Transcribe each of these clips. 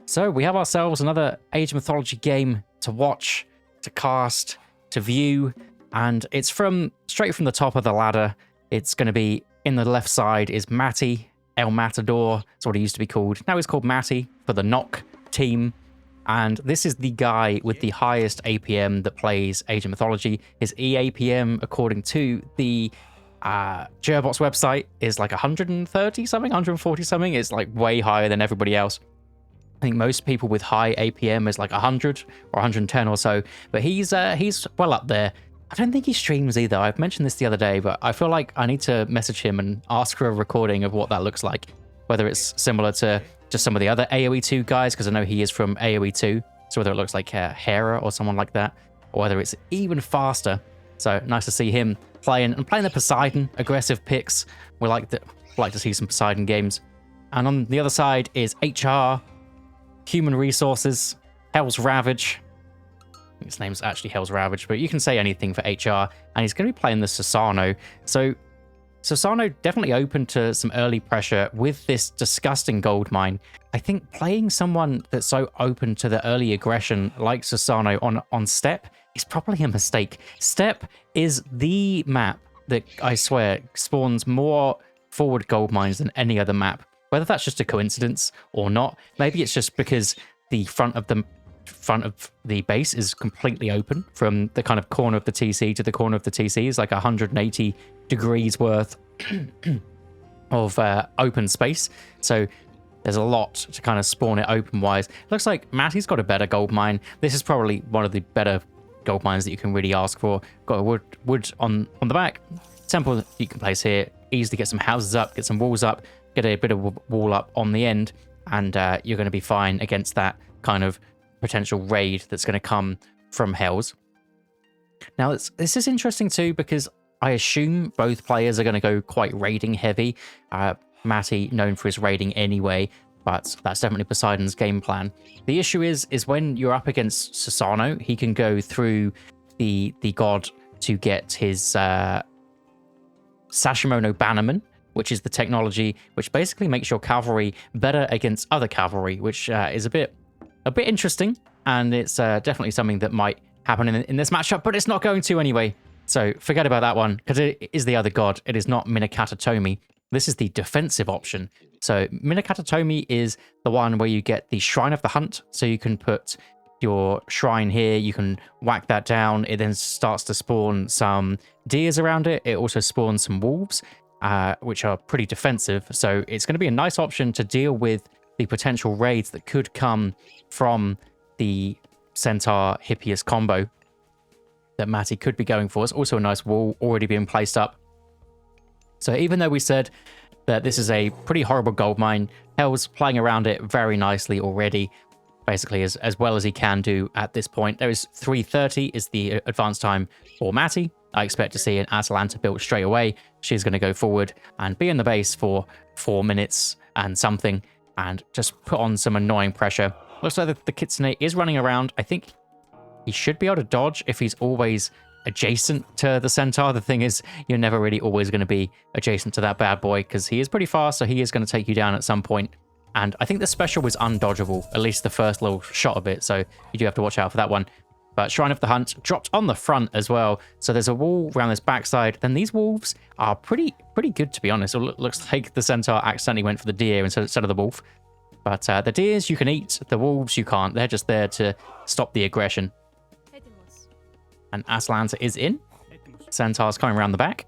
So we have ourselves another Age of Mythology game to watch, to cast, to view, and it's straight from the top of the ladder. It's going to be in the left side is Matty, El Matador. That's what he used to be called. Now he's called Matty for the Knock team. And this is the guy with the highest APM that plays Age of Mythology. His EAPM, according to the Gearbox website, is like 130 something, 140 something. It's like way higher than everybody else. I think most people with high APM is like 100 or 110 or so, but he's well up there. I don't think he streams either. I've mentioned this the other day, but I feel like I need to message him and ask for a recording of what that looks like, whether it's similar to just some of the other AoE 2 guys, because I know he is from AoE 2, so whether it looks like Hera or someone like that, or whether it's even faster. So nice to see him playing the Poseidon aggressive picks. We like to see some Poseidon games. And on the other side is HR, Human Resources, Hell's Ravage. I think his name's actually Hell's Ravage, but you can say anything for HR. And he's going to be playing the Susano. So Susano definitely open to some early pressure with this disgusting gold mine. I think playing someone that's so open to the early aggression like Susano on Steppe is probably a mistake. Steppe is the map that I swear spawns more forward gold mines than any other map. Whether that's just a coincidence or not, maybe it's just because the front of the base is completely open from the kind of corner of the TC to the corner of the TC is like 180 degrees worth of open space. So there's a lot to kind of spawn it open wise. Looks like Matty's got a better gold mine. This is probably one of the better gold mines that you can really ask for. Got a wood on the back. Temple that you can place here. Easily get some houses up, get some walls up, get a bit of wall up on the end, and you're going to be fine against that kind of potential raid that's going to come from Hells. Now, this is interesting too, because I assume both players are going to go quite raiding heavy. Matty, known for his raiding anyway, but that's definitely Poseidon's game plan. The issue is when you're up against Susano, he can go through the god to get his Sashimono Bannerman, which is the technology which basically makes your cavalry better against other cavalry, which is a bit interesting, and it's definitely something that might happen in this matchup, but it's not going to anyway. So forget about that one, because it is the other god. It is not Minakata Tomi. This is the defensive option. So Minakata Tomi is the one where you get the Shrine of the Hunt, so you can put your shrine here, you can whack that down, it then starts to spawn some deers around it. It also spawns some wolves, which are pretty defensive, so it's going to be a nice option to deal with the potential raids that could come from the Centaur Hippias combo that Matty could be going for. It's also a nice wall already being placed up. So even though we said that this is a pretty horrible gold mine, Hell's playing around it very nicely already, basically as well as he can do at this point. There is 3:30 is the advance time for Matty. I expect to see an Atalanta built straight away. She's going to go forward and be in the base for 4 minutes and something, and just put on some annoying pressure. Looks like the Kitsune is running around. I think he should be able to dodge if he's always adjacent to the Centaur. The thing is, you're never really always going to be adjacent to that bad boy, because he is pretty fast, so he is going to take you down at some point. And I think the special was undodgeable, at least the first little shot of it, so you do have to watch out for that one. But Shrine of the Hunt dropped on the front as well, so there's a wall around this backside. Then these wolves are pretty good, to be honest. It looks like the Centaur accidentally went for the deer instead of the wolf. But the deers you can eat, the wolves you can't. They're just there to stop the aggression. And Atalanta is in. Centaur's coming around the back.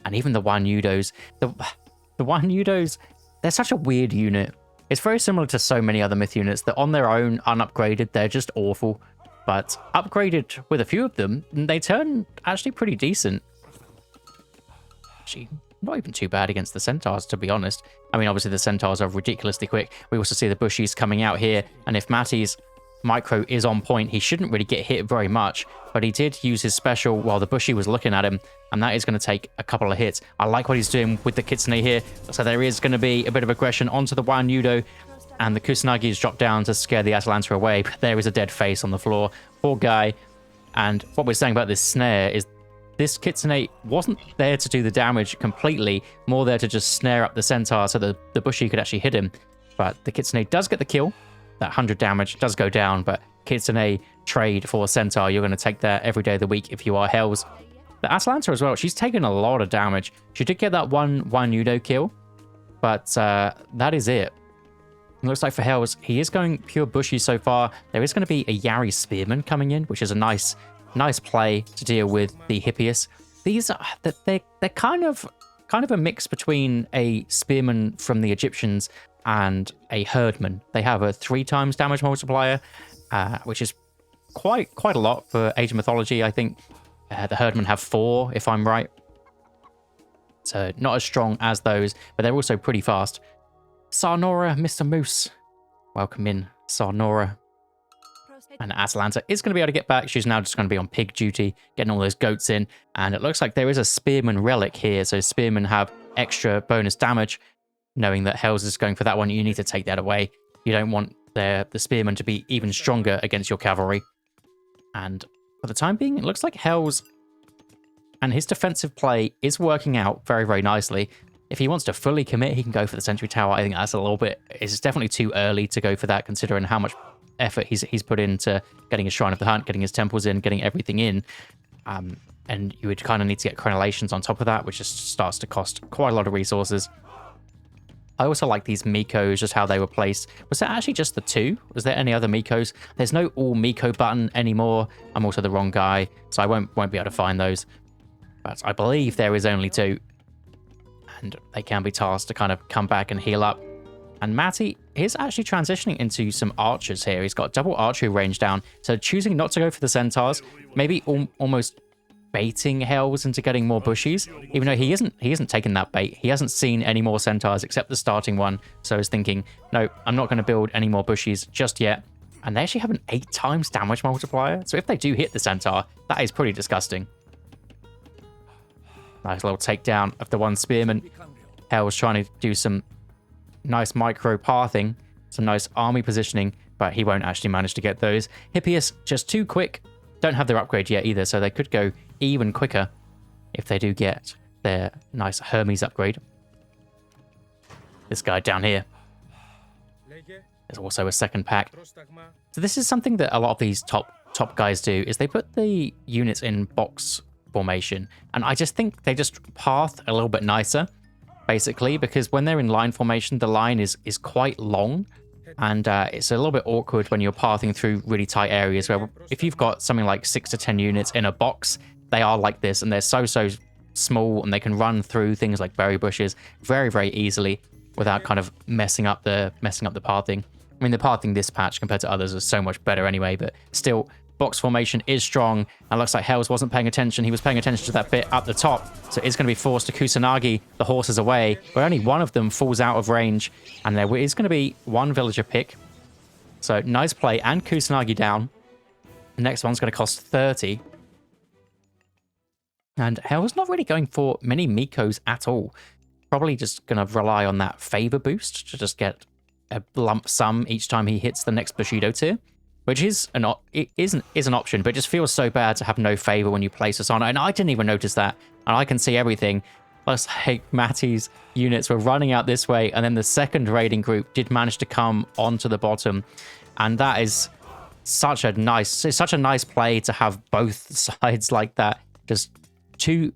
And even the Wanyudos. The Wanyudos, they're such a weird unit. It's very similar to so many other myth units that on their own, unupgraded, they're just awful. But upgraded with a few of them, they turn actually pretty decent. Actually, not even too bad against the Centaurs, to be honest. I mean, obviously the Centaurs are ridiculously quick. We also see the Bushies coming out here. And if Matty's micro is on point, he shouldn't really get hit very much. But he did use his special while the Bushi was looking at him. And that is going to take a couple of hits. I like what he's doing with the Kitsune here. So there is going to be a bit of aggression onto the Wanyudo. And the Kusanagi has dropped down to scare the Atalanta away. But there is a dead face on the floor. Poor guy. And what we're saying about this snare is this Kitsune wasn't there to do the damage completely. More there to just snare up the Centaur so that the Bushi could actually hit him. But the Kitsune does get the kill. that 100 damage does go down, but Kitsune trade for Centaur, you're going to take that every day of the week if you are Hells. The Atalanta as well, she's taken a lot of damage. She did get that one Nudo kill, but that is it. It looks like for Hells, he is going pure bushy so far. There is going to be a Yari Spearman coming in, which is a nice play to deal with the Hippias. These are they're kind of a mix between a Spearman from the Egyptians and a Herdman. They have a 3 times damage multiplier, which is quite a lot for Age of Mythology. I think the Herdman have 4, if I'm right. So not as strong as those, but they're also pretty fast. Sarnora, Mr. Moose. Welcome in, Sarnora. And Atalanta is going to be able to get back. She's now just going to be on pig duty, getting all those goats in. And it looks like there is a Spearman relic here. So Spearmen have extra bonus damage. Knowing that Hells is going for that one, you need to take that away. You don't want the Spearman to be even stronger against your cavalry. And for the time being, it looks like Hells and his defensive play is working out very, very nicely. If he wants to fully commit, he can go for the Sentry Tower. I think that's a little bit... It's definitely too early to go for that, considering how much effort he's put into getting his Shrine of the Hunt, getting his temples in, getting everything in. And you would kind of need to get crenellations on top of that, which just starts to cost quite a lot of resources. I also like these Mikos, just how they were placed. Was there actually just the 2? Was there any other Mikos? There's no all Miko button anymore. I'm also the wrong guy, so I won't be able to find those. But I believe there is only 2. And they can be tasked to kind of come back and heal up. And Matty is actually transitioning into some archers here. He's got double archery range down. So choosing not to go for the centaurs, maybe almost baiting Hells into getting more bushies, even though he isn't taking that bait. He hasn't seen any more centaurs except the starting one. So he's thinking, no, I'm not going to build any more bushies just yet. And they actually have an 8 times damage multiplier. So if they do hit the centaur, that is pretty disgusting. Nice little takedown of the one Spearman. Hell's trying to do some nice micro pathing, some nice army positioning, but he won't actually manage to get those. Hippias, just too quick. Don't have their upgrade yet either, so they could go even quicker if they do get their nice Hermes upgrade. This guy down here. There's also a second pack. So this is something that a lot of these top guys do, is they put the units in box formation, and I just think they just path a little bit nicer, basically, because when they're in line formation, the line is quite long, and it's a little bit awkward when you're pathing through really tight areas, where if you've got something like 6 to 10 units in a box, they are like this, and they're so small, and they can run through things like berry bushes very, very easily without kind of messing up the pathing. I mean, the pathing this patch compared to others is so much better anyway, but still, box formation is strong, and looks like Hells wasn't paying attention. He was paying attention to that bit up the top, so it's going to be forced to Kusanagi the horses away, but only one of them falls out of range, and there is going to be one villager pick. So nice play, and Kusanagi down. The next one's going to cost 30. And Hells not really going for many Mikos at all. Probably just going to rely on that favor boost to just get a lump sum each time he hits the next Bushido tier, which is an option, but it just feels so bad to have no favor when you place us on it. And I didn't even notice that, and I can see everything. Looks like Matty's units were running out this way, and then the second raiding group did manage to come onto the bottom, and that is such a nice play to have both sides like that. Just two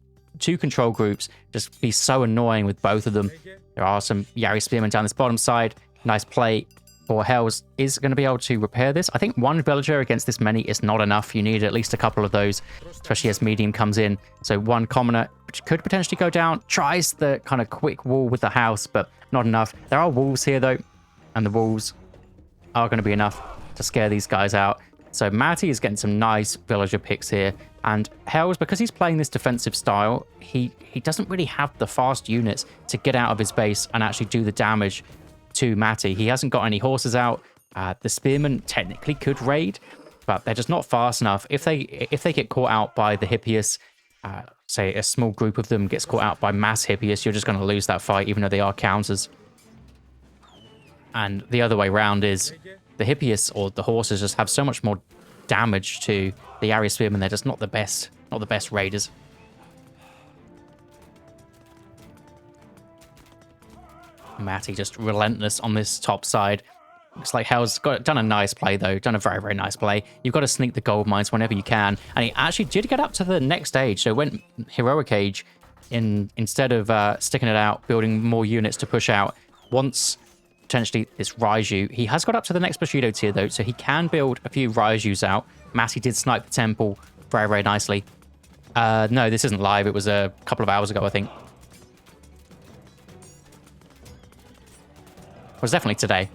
control groups just be so annoying with both of them. There are some Yari Spearmen down this bottom side. Nice play. For Hells is going to be able to repair this. I think one villager against this many is not enough. You need at least a couple of those, especially as medium comes in. So one commoner, which could potentially go down, tries the kind of quick wall with the house, but not enough. There are walls here though, and the walls are going to be enough to scare these guys out. So Matty is getting some nice villager picks here, and Hells, because he's playing this defensive style, he doesn't really have the fast units to get out of his base and actually do the damage to Matty. He hasn't got any horses out. The spearmen technically could raid, but they're just not fast enough. If they get caught out by the Hippias, say a small group of them gets caught out by mass Hippias, you're just going to lose that fight, even though they are counters. And the other way around is the Hippias or the horses just have so much more damage to the Yari Spearmen. They're just not the best raiders. Matty just relentless on this top side. Looks like Hell's done a nice play, though. Done a very, very nice play. You've got to sneak the gold mines whenever you can. And he actually did get up to the next stage. So went Heroic Age instead of sticking it out, building more units to push out. Once potentially this Raiju. He has got up to the next Bushido tier, though, so he can build a few Raijus out. Matty did snipe the temple very, very nicely. No, this isn't live. It was a couple of hours ago, I think. It was definitely today.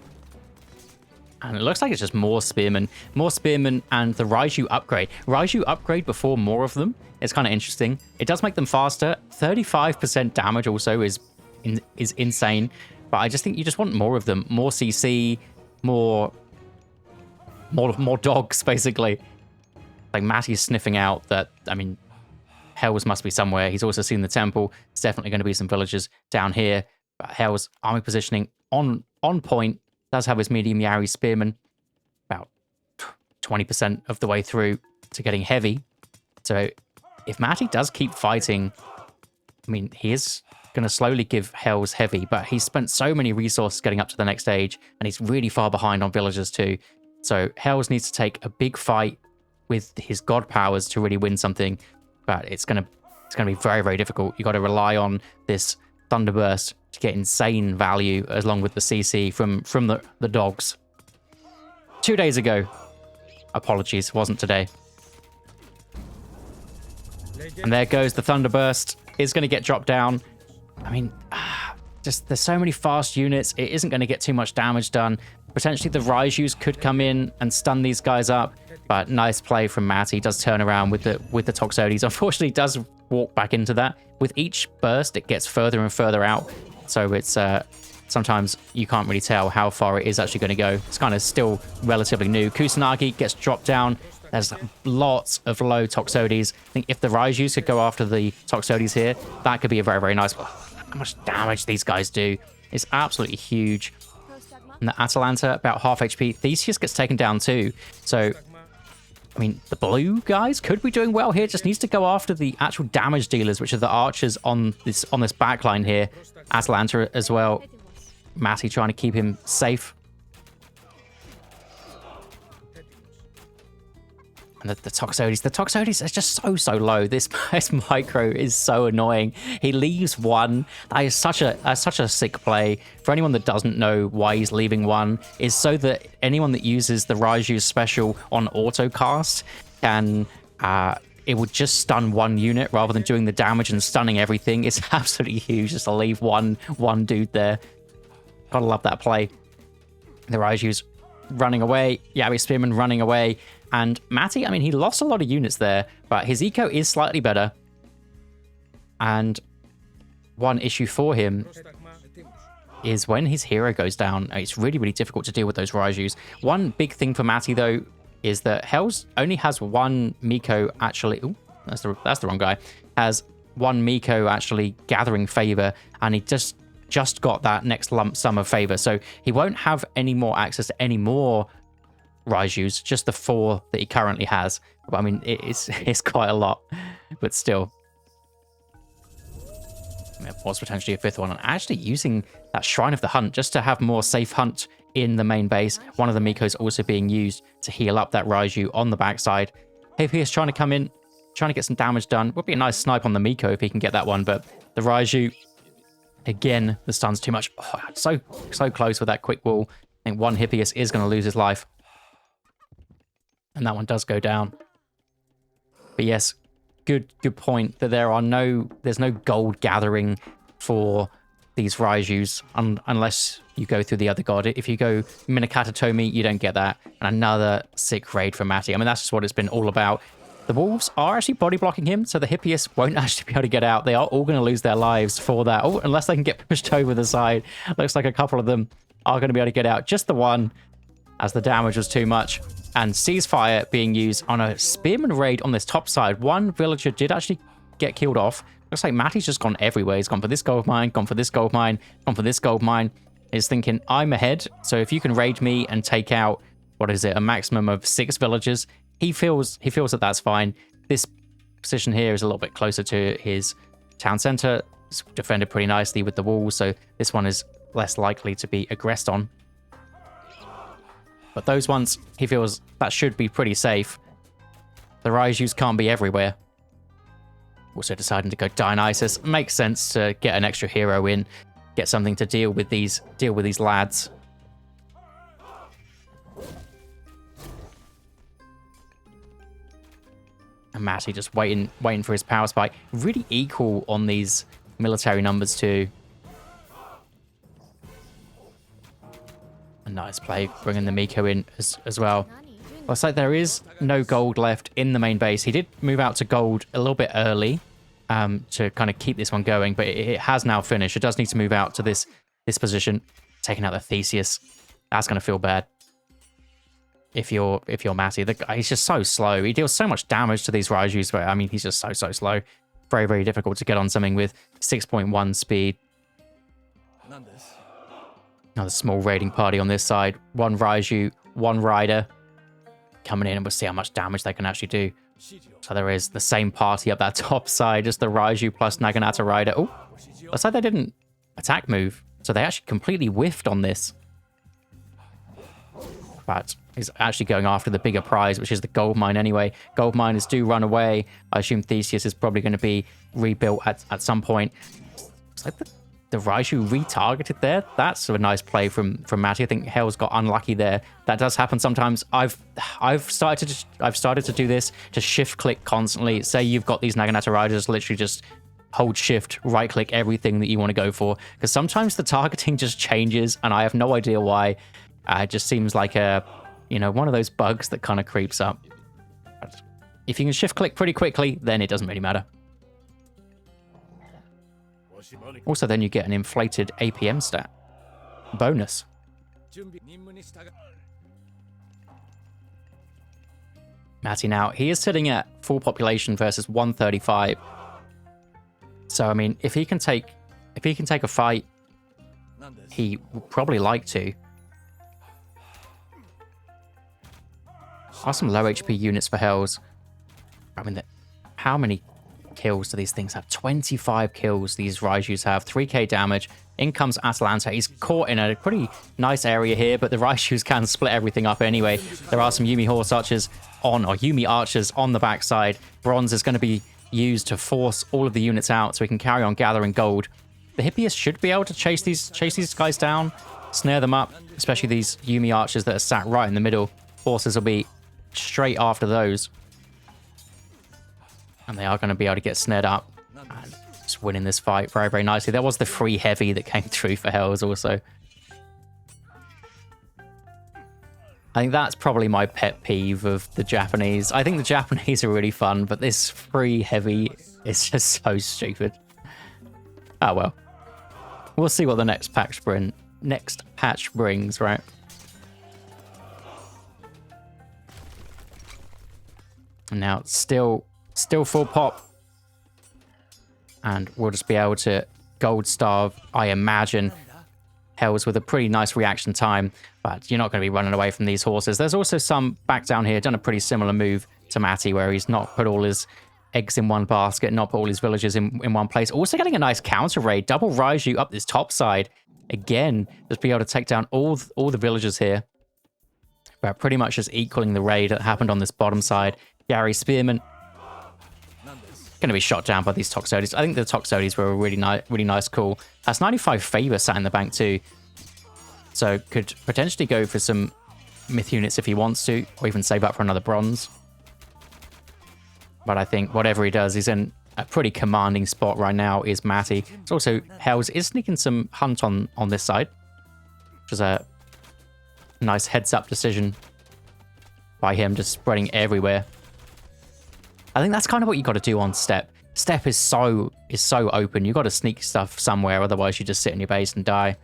And it looks like it's just more spearmen. More spearmen and the Raiju upgrade. Raiju upgrade before more of them. It's kind of interesting. It does make them faster. 35% damage also is insane. But I just think you just want more of them. More CC, more dogs, basically. Like, Matty's sniffing out that, I mean, Hells must be somewhere. He's also seen the temple. There's definitely going to be some villagers down here. But Hells' army positioning on point. Does have his medium Yari spearmen. About 20% of the way through to getting heavy. So if Matty does keep fighting, I mean, he is going to slowly give Hells heavy, but he's spent so many resources getting up to the next stage, and he's really far behind on villagers too. So Hells needs to take a big fight with his god powers to really win something, but it's gonna be very, very difficult. You got to rely on this Thunderburst to get insane value, along with the CC from the dogs. 2 days ago. Apologies, wasn't today. And there goes the Thunderburst. It's going to get dropped down. I mean, just there's so many fast units. It isn't going to get too much damage done. Potentially the Raijus could come in and stun these guys up. But nice play from Matty. He does turn around with the Toxotes. Unfortunately, he does walk back into that. With each burst, it gets further and further out. So it's sometimes you can't really tell how far it is actually going to go. It's kind of still relatively new. Kusanagi gets dropped down. There's lots of low Toxotes. I think if the Raijus could go after the Toxotes here, that could be a very, very nice... How much damage these guys do is absolutely huge. And the Atalanta, about half HP. Theseus gets taken down too. So, I mean, the blue guys could be doing well here. Just needs to go after the actual damage dealers, which are the archers on this backline here. Atalanta as well. Matty trying to keep him safe. And the Toxotes are just so low. This micro is so annoying. He leaves one. That is such a sick play. For anyone that doesn't know why he's leaving one, is so that anyone that uses the Raiju's special on autocast can it would just stun one unit rather than doing the damage and stunning everything. It's absolutely huge just to leave one dude there. Gotta love that play. The Raiju's running away. Yabi Spearman running away. And Matty, I mean, he lost a lot of units there, but his eco is slightly better. And one issue for him is when his hero goes down, it's really, really difficult to deal with those Raijus. One big thing for Matty, though, is that Hells only has one Miko actually... Ooh, that's the wrong guy. Has one Miko actually gathering favor, and he just got that next lump sum of favor. So he won't have any more access to any more Raijus, just the 4 that he currently has. But I mean, it's quite a lot, but still. There was potentially a 5th one. And actually using that Shrine of the Hunt just to have more safe hunt in the main base. One of the Mikos also being used to heal up that Raiju on the backside. AP is trying to come in, trying to get some damage done. Would be a nice snipe on the Miko if he can get that one, but the Raiju, again, the stun's too much. Oh, so close with that quick wall. I think one Hippias is going to lose his life. And that one does go down. But yes, good point that there's no gold gathering for these Raijus unless you go through the other god. If you go Minakata you don't get that. And another sick raid for Matty. I mean, that's just what it's been all about. The wolves are actually body blocking him, so the Hippias won't actually be able to get out. They are all going to lose their lives for that. Oh, unless they can get pushed over the side. Looks like a couple of them are going to be able to get out. Just the one, as the damage was too much. And ceasefire being used on a spearman raid on this top side. One villager did actually get killed off. Looks like Matty's just gone everywhere. He's gone for this gold mine, gone for this gold mine, gone for this gold mine. He's thinking, I'm ahead. So if you can raid me and take out, what is it, a maximum of 6 villagers, he feels that that's fine. This position here is a little bit closer to his town center. It's defended pretty nicely with the walls. So this one is less likely to be aggressed on. But those ones, he feels that should be pretty safe. The Raijus can't be everywhere. Also deciding to go Dionysus. Makes sense to get an extra hero in, get something to deal with these lads. And Matty just waiting for his power spike. Really equal on these military numbers too. A nice play, bringing the Miko in as well. Looks like there is no gold left in the main base. He did move out to gold a little bit early to kind of keep this one going, but it has now finished. It does need to move out to this position, taking out the Theseus. That's going to feel bad. If you're Matty, the guy, he's just so slow. He deals so much damage to these Raijus, but I mean, he's just so slow. Very, very difficult to get on something with 6.1 speed. Another small raiding party on this side. One Raiju, one Rider coming in, and we'll see how much damage they can actually do. So there is the same party up that top side, just the Raiju plus Naginata Rider. Oh, looks like they didn't attack move, so they actually completely whiffed on this. But he's actually going after the bigger prize, which is the gold mine anyway. Gold miners do run away. I assume Theseus is probably going to be rebuilt at some point. Looks like the Raiju retargeted there. That's a nice play from Matty. I think Hell's got unlucky there. That does happen sometimes. I've started to do this, to shift click constantly. Say you've got these Naginata Riders, literally just hold shift, right click everything that you want to go for. Because sometimes the targeting just changes and I have no idea why. It just seems like one of those bugs that kind of creeps up. But if you can shift click pretty quickly, then it doesn't really matter. Also, then you get an inflated APM stat bonus. Matty now, he is sitting at full population versus 135. So I mean, if he can take a fight, he would probably like to. Are some low HP units for Hells. I mean, how many kills do these things have? 25 kills these Raijus have. 3k damage. In comes Atalanta. He's caught in a pretty nice area here, but the Raijus can split everything up anyway. There are some Yumi Archers on the backside. Bronze is going to be used to force all of the units out so we can carry on gathering gold. The Hippias should be able to chase these guys down, snare them up, especially these Yumi Archers that are sat right in the middle. Forces will be straight after those. And they are going to be able to get snared up and just winning this fight very, very nicely. There was the free heavy that came through for Hells also. I think that's probably my pet peeve of the Japanese. I think the Japanese are really fun, but this free heavy is just so stupid. Oh well. We'll see what the next patch brings, right? And now still full pop. And we'll just be able to gold starve, I imagine, Hells with a pretty nice reaction time. But you're not going to be running away from these horses. There's also some back down here, done a pretty similar move to Matty, where he's not put all his eggs in one basket, not put all his villagers in one place. Also getting a nice counter raid. Double Raiju up this top side. Again, just be able to take down all the villagers here. But pretty much just equaling the raid that happened on this bottom side. Gary Spearman going to be shot down by these Toxotes. I think the Toxotes were a really nice call. Has 95 favor sat in the bank too. So could potentially go for some myth units if he wants to, or even save up for another bronze. But I think whatever he does, he's in a pretty commanding spot right now, is Matty. It's also Hells is sneaking some hunt on this side, which is a nice heads-up decision by him, just spreading everywhere. I think that's kind of what you got to do on Step. Step is so open. You got to sneak stuff somewhere, otherwise you just sit in your base and die.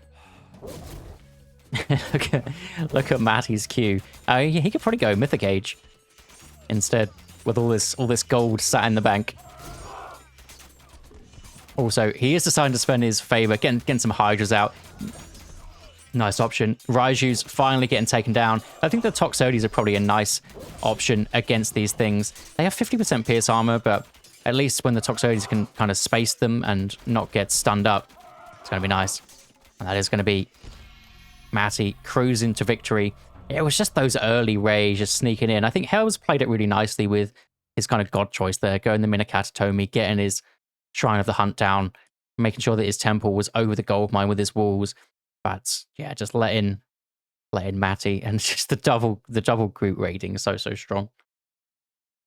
look at Matty's queue. He could probably go Mythic Age instead, with all this gold sat in the bank. Also, he is deciding to spend his favor, getting some Hydras out. Nice option. Raiju's finally getting taken down. I think the Toxotes are probably a nice option against these things. They have 50% pierce armor, but at least when the Toxotes can kind of space them and not get stunned up, it's going to be nice. And that is going to be Matty cruising to victory It was just those early rays just sneaking in. I think Helm's played it really nicely with his kind of god choice there, going the Minakatatomi, getting his Shrine of the Hunt down, making sure that his temple was over the gold mine with his walls. But yeah, just letting Matty and just the double group raiding is so strong.